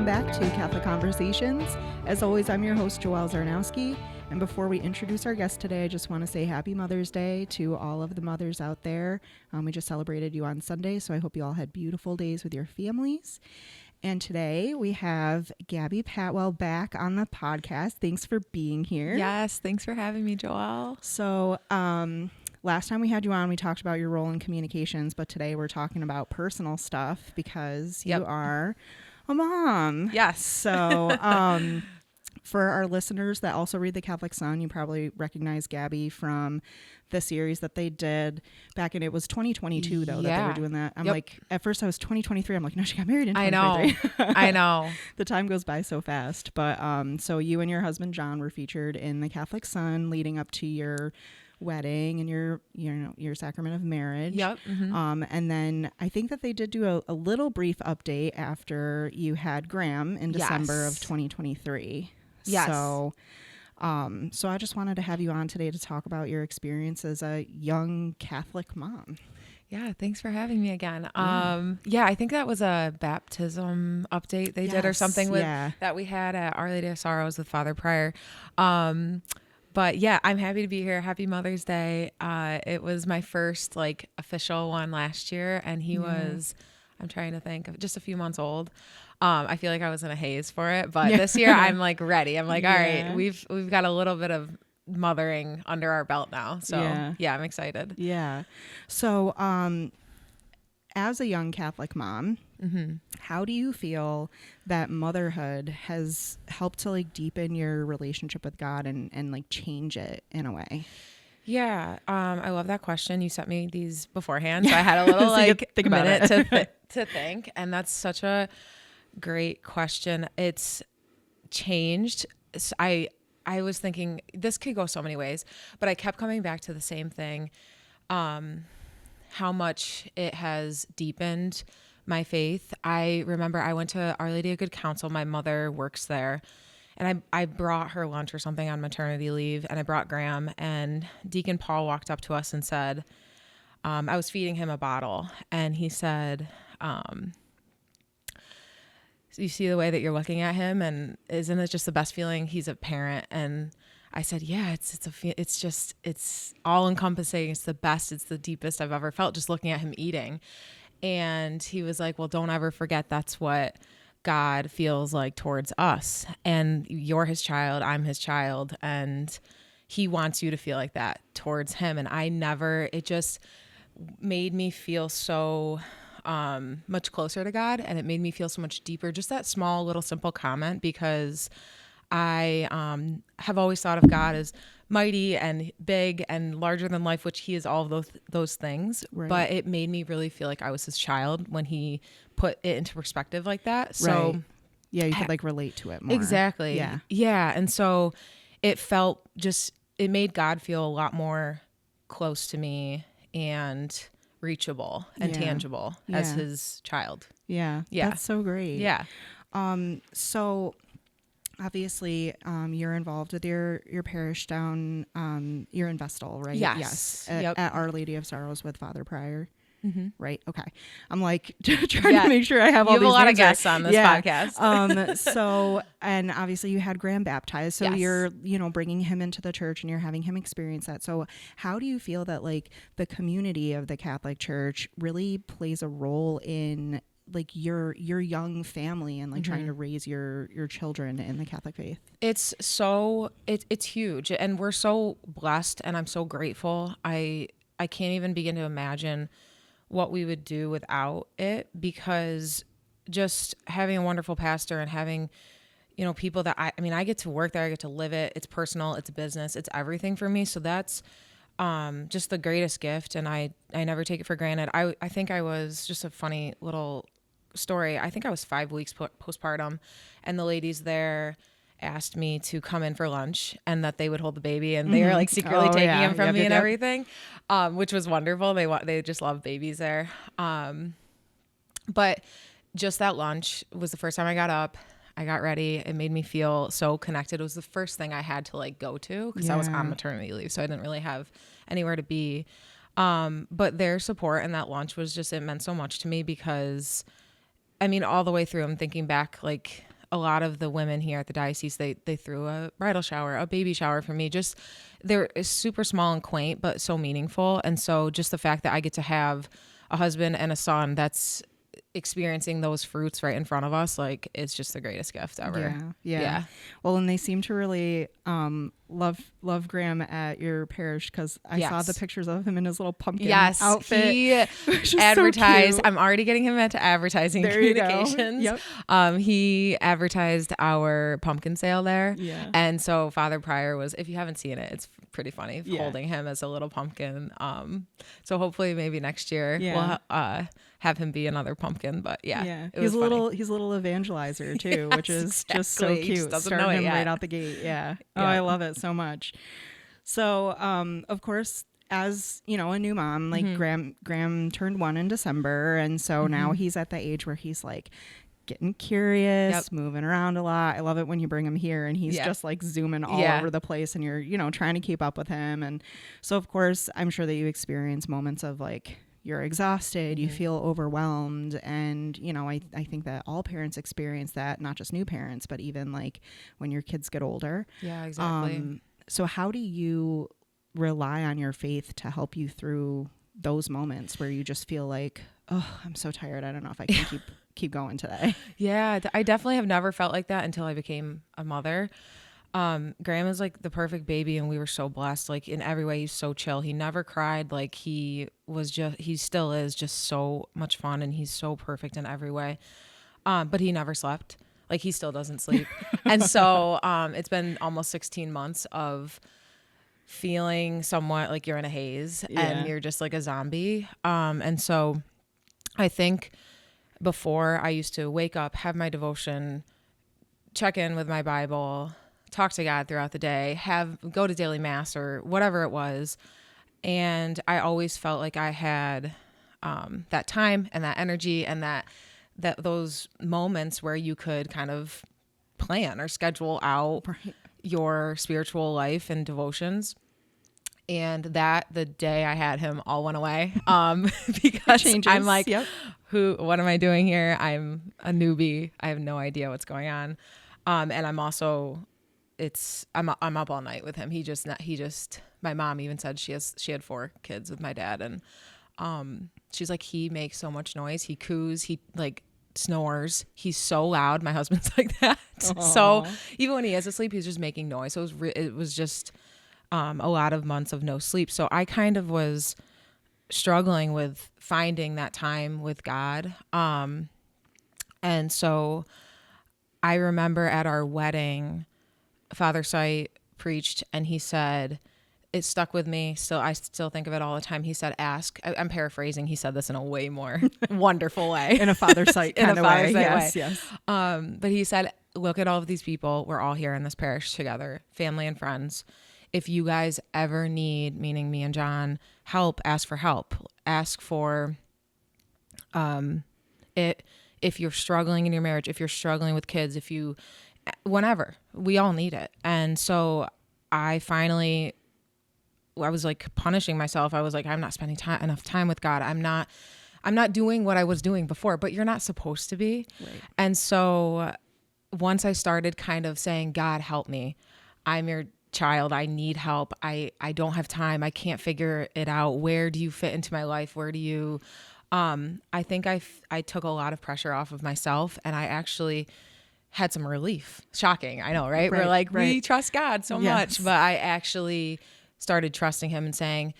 back to Catholic Conversations. As always, I'm your host, Joelle Zarnowski. And before we introduce our guest today, I just want to say Happy Mother's Day to all of the mothers out there. We just celebrated you on Sunday, so I hope you all had beautiful days with your families. And today we have Gabby Pattwell back on the podcast. Thanks for being here. Yes, thanks for having me, Joelle. So, last time we had you on, we talked about your role in communications, but today we're talking about personal stuff because you are a mom. Yes. So, for our listeners that also read the Catholic Sun, you probably recognize Gabby from the series that they did back in, it was 2022 though, that they were doing that. I'm like, at first I was 2023. I'm like, no, she got married in 2023. I know. The time goes by so fast. But, so you and your husband, John, were featured in the Catholic Sun leading up to your wedding and your sacrament of marriage. Yep. Mm-hmm. And then I think that they did do a little brief update after you had Graham in December of 2023. Yes. So I just wanted to have you on today to talk about your experience as a young Catholic mom. Yeah, thanks for having me again. I think that was a baptism update they did or something with that we had at Our Lady of Sorrows with Father Prior. But yeah, I'm happy to be here. Happy Mother's Day. It was my first like official one last year, and he was, I'm trying to think, just a few months old. I feel like I was in a haze for it, but this year I'm like ready. I'm like, all right, we've got a little bit of mothering under our belt now. So yeah, I'm excited. Yeah. So, as a young Catholic mom, how do you feel that motherhood has helped to like deepen your relationship with God and like change it in a way? Yeah. I love that question. You sent me these beforehand, so I had a little like think about minute to think. And that's such a great question. It's changed. I was thinking this could go so many ways, but I kept coming back to the same thing. How much it has deepened my faith. I remember I went to Our Lady of Good Counsel. My mother works there, and I brought her lunch or something on maternity leave, and I brought Graham, and Deacon Paul walked up to us and said, I was feeding him a bottle, and he said, you see the way that you're looking at him, and isn't it just the best feeling? He's a parent. And I said, yeah, it's all encompassing. It's the best. It's the deepest I've ever felt just looking at him eating. And he was like, well, don't ever forget that's what God feels like towards us. And you're his child. I'm his child. And he wants you to feel like that towards him. And it just made me feel so much closer to God, and it made me feel so much deeper. Just that small little simple comment, because I have always thought of God as mighty and big and larger than life, which he is all of those things. Right. But it made me really feel like I was his child when he put it into perspective like that. So yeah, you could like relate to it more. Exactly. Yeah. And so it made God feel a lot more close to me and reachable and tangible as his child. Yeah. That's so great. Yeah. So obviously, you're involved with your parish down, you're in Vestal, right? Yes. At Our Lady of Sorrows with Father Prior. Mm-hmm. Right. Okay. I'm like trying to make sure I have all these. You have a lot of guests on this podcast. So, and obviously you had Graham baptized, so you're, bringing him into the church and you're having him experience that. So how do you feel that like the community of the Catholic Church really plays a role in like your young family and like trying to raise your children in the Catholic faith? It's huge, and we're so blessed, and I'm so grateful. I can't even begin to imagine what we would do without it, because just having a wonderful pastor and having, people that I get to work there, I get to live it. It's personal, it's a business, it's everything for me. So that's just the greatest gift, and I never take it for granted. I think I was, just a funny little story, I think I was 5 weeks postpartum, and the ladies there asked me to come in for lunch and that they would hold the baby, and they were like secretly taking him from me and everything, which was wonderful. They just love babies there. But just that lunch was the first time I got up, I got ready. It made me feel so connected. It was the first thing I had to like go to, because I was on maternity leave, so I didn't really have anywhere to be. But their support and that lunch was just, it meant so much to me, because all the way through, I'm thinking back, like a lot of the women here at the diocese, they threw a bridal shower, a baby shower for me. Just they're super small and quaint, but so meaningful. And so just the fact that I get to have a husband and a son that's experiencing those fruits right in front of us, like it's just the greatest gift ever. Yeah. Well, and they seem to really love Graham at your parish, because I saw the pictures of him in his little pumpkin outfit. He advertised. So I'm already getting him into advertising there communications. Yep. He advertised our pumpkin sale there. Yeah. And so Father Pryor was, if you haven't seen it, it's pretty funny, holding him as a little pumpkin. So hopefully maybe next year we'll have him be another pumpkin. But he's a little evangelizer too, which is just so cute. Starting him right out the gate. Oh, I love it so much. So of course, as you know, a new mom, like Graham turned 1 in December, and so now he's at the age where he's like getting curious, moving around a lot. I love it when you bring him here and he's just like zooming all over the place, and you're, you know, trying to keep up with him. And so of course, I'm sure that you experience moments of like, you're exhausted, you feel overwhelmed. And, you know, I think that all parents experience that, not just new parents, but even like when your kids get older. Yeah, exactly. So how do you rely on your faith to help you through those moments where you just feel like, oh, I'm so tired, I don't know if I can keep going today? Yeah, I definitely have never felt like that until I became a mother. Graham is like the perfect baby, and we were so blessed. Like in every way, he's so chill. He never cried. Like he still is just so much fun, and he's so perfect in every way. But he never slept. Like he still doesn't sleep. And so it's been almost 16 months of feeling somewhat like you're in a haze and you're just like a zombie. And so I think before, I used to wake up, have my devotion, check in with my Bible, talk to God throughout the day, go to daily mass or whatever it was. And I always felt like I had that time and that energy and that those moments where you could kind of plan or schedule out your spiritual life and devotions. And that the day I had him all went away, because I'm like, what am I doing here? I'm a newbie. I have no idea what's going on. And I'm also, I'm up all night with him. My mom even said she had 4 kids with my dad. And she's like, he makes so much noise. He coos, he like snores. He's so loud. My husband's like that. Aww. So even when he is asleep, he's just making noise. So it was just a lot of months of no sleep. So I kind of was struggling with finding that time with God. And so I remember at our wedding, Father Sight preached, and he said, it stuck with me. I still think of it all the time. He said, ask. I'm paraphrasing. He said this in a way more wonderful way. In a Father Sight kind of way. Yes. But he said, look at all of these people. We're all here in this parish together, family and friends. If you guys ever need, meaning me and John, help, ask for help. Ask for it. If you're struggling in your marriage, if you're struggling with kids, whenever, we all need it. And so I was like punishing myself. I was like, I'm not spending enough time with God. I'm not doing what I was doing before, but you're not supposed to be. Right. And so once I started kind of saying, God, help me. I'm your child. I need help. I don't have time. I can't figure it out. Where do you fit into my life? Where do you, I think I took a lot of pressure off of myself, and I actually had some relief. Shocking. I know, right? We're like, we trust God so much, but I actually started trusting him and saying,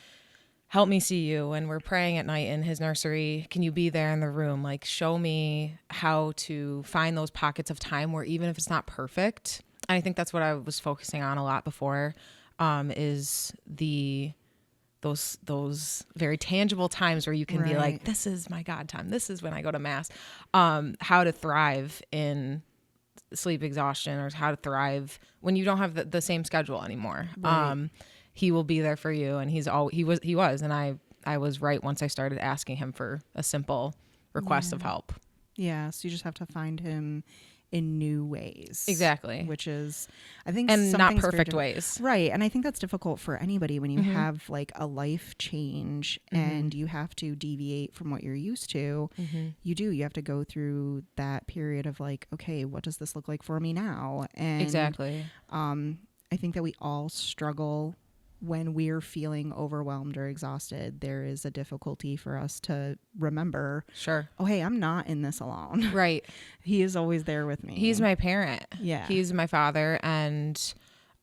help me see you. And we're praying at night in his nursery. Can you be there in the room? Like, show me how to find those pockets of time where even if it's not perfect, and I think that's what I was focusing on a lot before, is those very tangible times where you can be like, this is my God time. This is when I go to mass. How to thrive in sleep exhaustion, or how to thrive when you don't have the same schedule anymore. Right. He will be there for you. And he was, and I was right once I started asking him for a simple request of help. Yeah. So you just have to find him in new ways. Exactly. Which is, I think, and some not things very perfect ways. Right. And I think that's difficult for anybody when you have like a life change and you have to deviate from what you're used to. You have to go through that period of like, okay, what does this look like for me now? And Exactly. I think that we all struggle when we're feeling overwhelmed or exhausted. There is a difficulty for us to remember, Sure. oh, hey, I'm not in this alone. Right. He is always there with me. He's my parent. Yeah. He's my father. And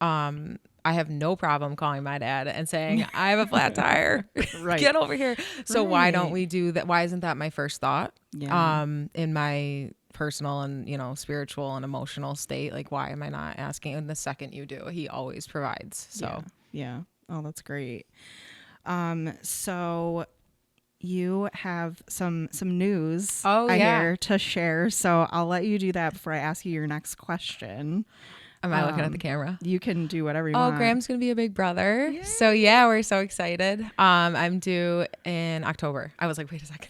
I have no problem calling my dad and saying, I have a flat tire. Right. Get over here. So why don't Right. we do that? Why isn't that my first thought? Yeah. In my personal and, spiritual and emotional state? Like, why am I not asking? And the second you do, he always provides. So Yeah. Oh, that's great. So you have some news I hear to share. So I'll let you do that before I ask you your next question. Am I looking at the camera? You can do whatever you want. Oh, Graham's going to be a big brother. Yay. So yeah, we're so excited. I'm due in October. I was like, wait a second.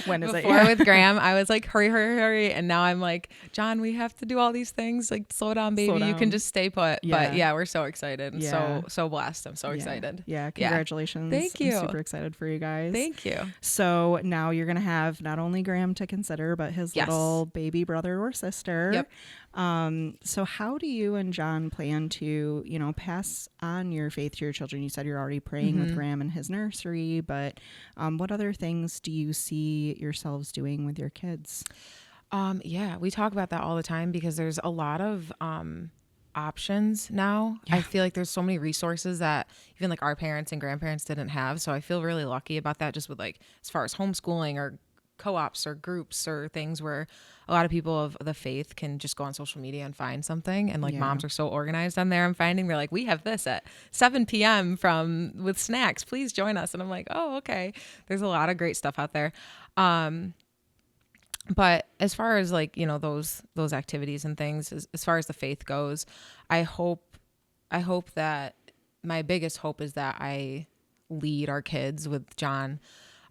When is it? Before with Graham, I was like, hurry. And now I'm like, John, we have to do all these things. Like, slow down, baby. You can just stay put. Yeah. But yeah, we're so excited. And Yeah. so blessed. I'm so excited. Yeah. Congratulations. Thank you. I'm super excited for you guys. Thank you. So now you're going to have not only Graham to consider, but his little baby brother or sister. Yep. So how do you and John plan to, pass on your faith to your children? You said you're already praying with Graham in his nursery, but what other things do you see yourselves doing with your kids? Yeah, we talk about that all the time because there's a lot of options now. Yeah. I feel like there's so many resources that even like our parents and grandparents didn't have. So I feel really lucky about that, just with like as far as homeschooling or co-ops or groups or things where a lot of people of the faith can just go on social media and find something. And like moms are so organized on there. I'm finding they're like, we have this at 7 p.m. with snacks. Please join us. And I'm like, oh, okay. There's a lot of great stuff out there. But as far as like, those activities and things, as far as the faith goes, I hope that my biggest hope is that I lead our kids with John,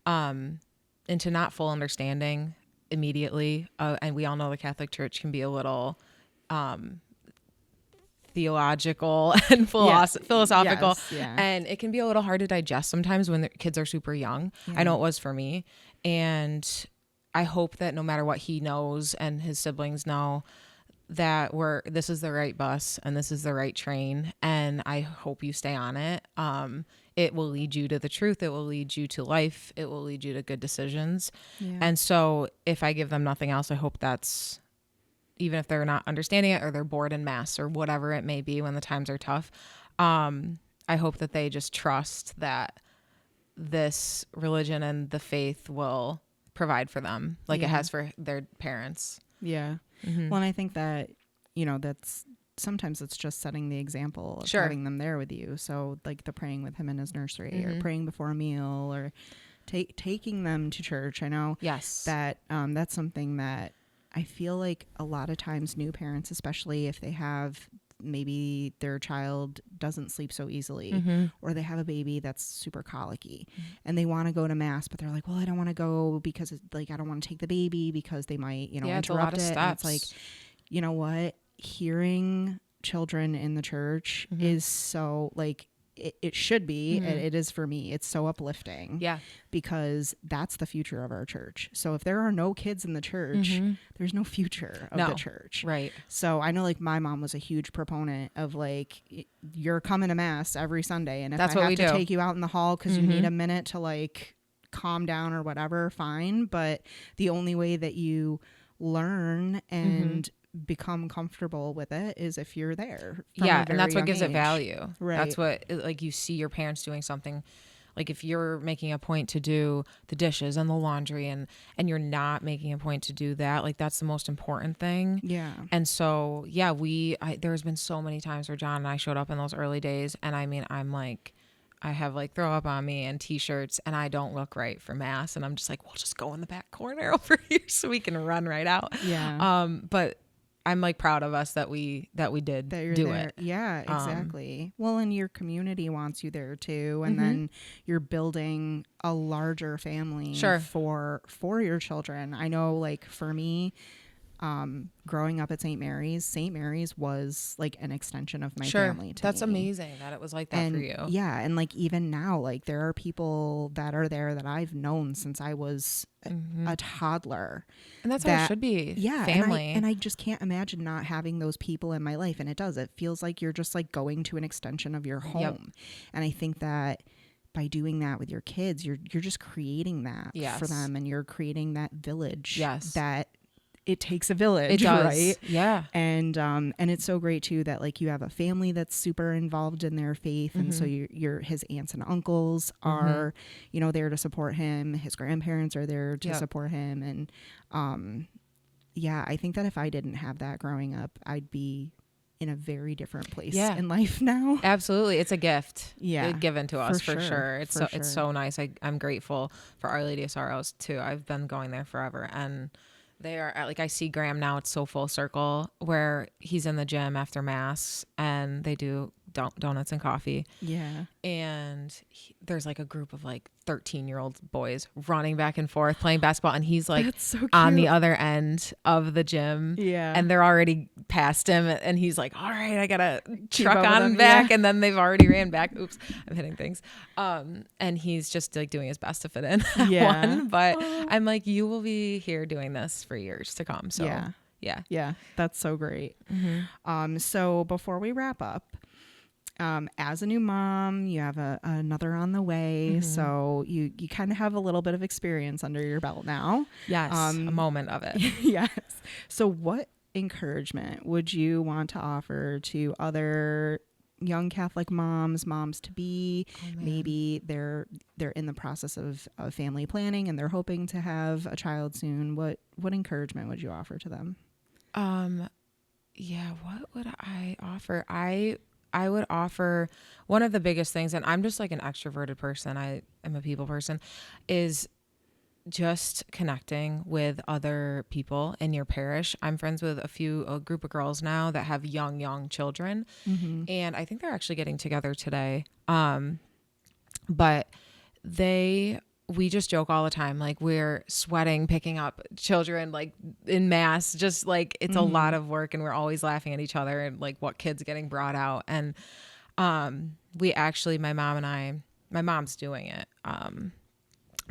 into not full understanding immediately. And we all know the Catholic Church can be a little theological and philosophical. Yes, yeah. And it can be a little hard to digest sometimes when the kids are super young. Yeah. I know it was for me. And I hope that no matter what he knows and his siblings know, that this is the right bus and this is the right train. And I hope you stay on it. It will lead you to the truth. It will lead you to life. It will lead you to good decisions. Yeah. And so if I give them nothing else, I hope that's, even if they're not understanding it or they're bored in mass or whatever it may be when the times are tough, I hope that they just trust that this religion and the faith will provide for them like it has for their parents. Yeah. Well, and I think that, that's sometimes it's just setting the example of having them there with you. So like the praying with him in his nursery or praying before a meal or taking them to church. I know that that's something that I feel like a lot of times new parents, especially if they have maybe their child doesn't sleep so easily or they have a baby that's super colicky and they want to go to mass, but they're like, well, I don't want to go because I don't want to take the baby because they might, interrupt it. And it's like, you know what? Hearing children in the church is so like, it should be, it is for me. It's so uplifting. Yeah. Because that's the future of our church. So if there are no kids in the church, there's no future of the church. Right. So I know like my mom was a huge proponent of like, you're coming to mass every Sunday. And if I have to take you out in the hall because you need a minute to like calm down or whatever, fine. But the only way that you learn and become comfortable with it is if you're there. And that's what gives it value. Right. That's what, like, you see your parents doing something. Like if you're making a point to do the dishes and the laundry and you're not making a point to do that, like that's the most important thing. Yeah. And so, there's been so many times where John and I showed up in those early days. And I mean, I'm like, I have like throw up on me and t-shirts and I don't look right for mass. And I'm just like, we'll just go in the back corner over here so we can run right out. Yeah. But I'm like proud of us that we did do it. Yeah, exactly. Well, and your community wants you there too. And then you're building a larger family for your children. I know like for me, growing up at St. Mary's was like an extension of my Sure. family to That's me. amazing that it was like that for you. Yeah. And like even now, like there are people that are there that I've known since I was a toddler. And that's how it should be. Yeah. Family. And I just can't imagine not having those people in my life. And it does. It feels like you're just like going to an extension of your home. Yep. And I think that by doing that with your kids, you're just creating that for them, and you're creating that village. Yes. That it takes a village. It does. Right? Yeah. And it's so great too that like you have a family that's super involved in their faith, and so your his aunts and uncles are there to support him. His grandparents are there to support him, and yeah, I think that if I didn't have that growing up, I'd be in a very different place in life now. Absolutely. It's a gift given to us for sure. It's so nice. I'm grateful for Our Lady of Sorrows too. I've been going there forever, and they are like, I see Graham now. It's so full circle where he's in the gym after mass and they do donuts and coffee. Yeah. And there's like a group of like 13-year-old boys running back and forth playing basketball, and he's like on the other end of the gym. Yeah. And they're already past him, and he's like, all right, I gotta truck on back. And then they've already ran back. Oops, I'm hitting things. And he's just like doing his best to fit in one. But I'm like, you will be here doing this for years to come. So yeah, that's so great. So before we wrap up, as a new mom, you have another on the way. So you kind of have a little bit of experience under your belt now. Yes. A moment of it. Yes. So what encouragement would you want to offer to other young Catholic moms to be? Maybe they're in the process of family planning and they're hoping to have a child soon. What encouragement would you offer to them? Yeah, what would I offer? I would offer one of the biggest things, and I'm just like an extroverted person. I am a people person, is just connecting with other people in your parish. I'm friends with a group of girls now that have young children. And I think they're actually getting together today. But we just joke all the time. Like we're sweating, picking up children like in mass, just like it's a lot of work, and we're always laughing at each other and like what kids getting brought out. And we actually, my mom's doing it.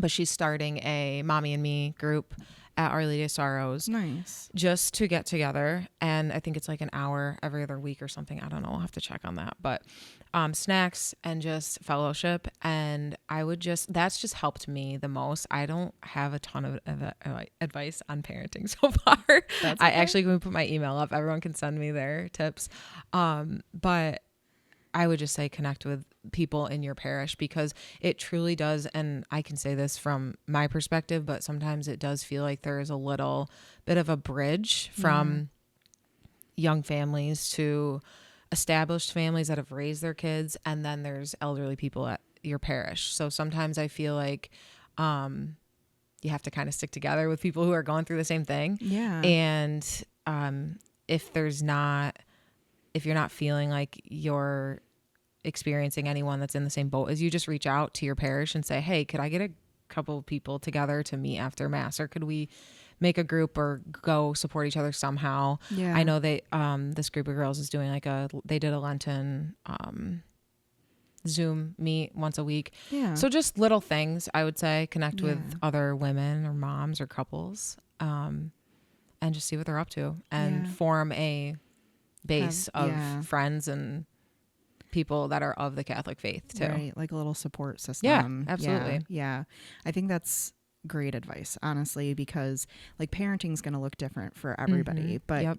But she's starting a Mommy and Me group at Our Lady of Sorrows. Nice. Just to get together. And I think it's like an hour every other week or something. I don't know. I'll have to check on that. But snacks and just fellowship. And that's just helped me the most. I don't have a ton of advice on parenting so far. That's okay. I actually can put my email up. Everyone can send me their tips. But I would just say connect with people in your parish, because it truly does. And I can say this from my perspective, but sometimes it does feel like there is a little bit of a bridge from young families to established families that have raised their kids. And then there's elderly people at your parish. So sometimes I feel like, you have to kind of stick together with people who are going through the same thing. Yeah. And, if you're not feeling like you're experiencing anyone that's in the same boat as you, just reach out to your parish and say, hey, could I get a couple of people together to meet after mass, or could we make a group or go support each other somehow? Yeah. I know they, this group of girls is doing they did a Lenten, Zoom meet once a week. Yeah. So just little things, I would say, connect with other women or moms or couples, and just see what they're up to and form a base of friends and people that are of the Catholic faith too. Right, like a little support system. Yeah, absolutely. Yeah. I think that's great advice, honestly, because like parenting's going to look different for everybody, but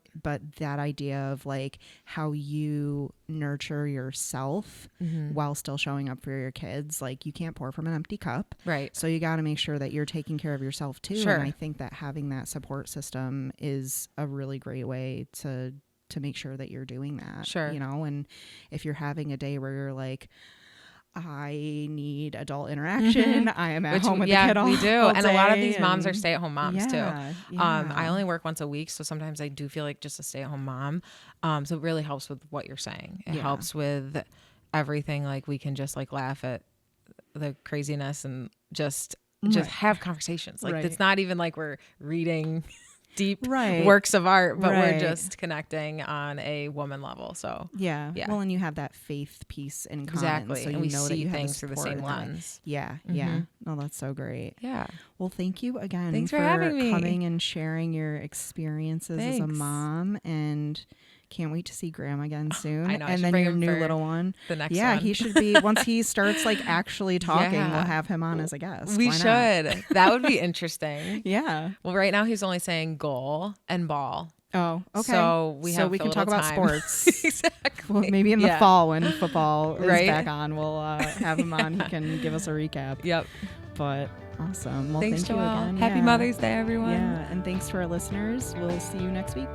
that idea of like how you nurture yourself while still showing up for your kids, like you can't pour from an empty cup. Right. So you got to make sure that you're taking care of yourself too. Sure. And I think that having that support system is a really great way to make sure that you're doing that. Sure. And if you're having a day where you're like, I need adult interaction, I am at home with the kid all we do. all and a lot of day, these moms are stay-at-home moms too. Yeah. I only work once a week, so sometimes I do feel like just a stay-at-home mom. So it really helps with what you're saying. It helps with everything. Like we can just like laugh at the craziness and just have conversations. Like it's not even like we're reading deep Right. works of art, but Right. we're just connecting on a woman level. So Yeah. Yeah. Well, and you have that faith piece in common. exactly. So And you we know that see you have things through the support same in that. lens. Yeah. Yeah. No, that's so great. Yeah. Well, thank you again Thanks for having me. coming and sharing your experiences as a Thanks. mom, and can't wait to see Graham again soon. I know, I And should then bring your him new for little one. The next Yeah, one. he should be, once he starts like actually talking, Yeah. we'll have him on as a guest. We Why not? should. That would be interesting. Yeah. Well, right now he's only saying goal and ball. Oh, okay. So we have we a can talk little about time. sports. Exactly. Well, maybe in the Yeah. fall when football is Right? back on, we'll have him on. He can give us a recap. Yep. But awesome. Well, Thanks, thank you Joelle. again. Happy Yeah. Mother's Day, everyone. Yeah, and thanks to our listeners. We'll see you next week.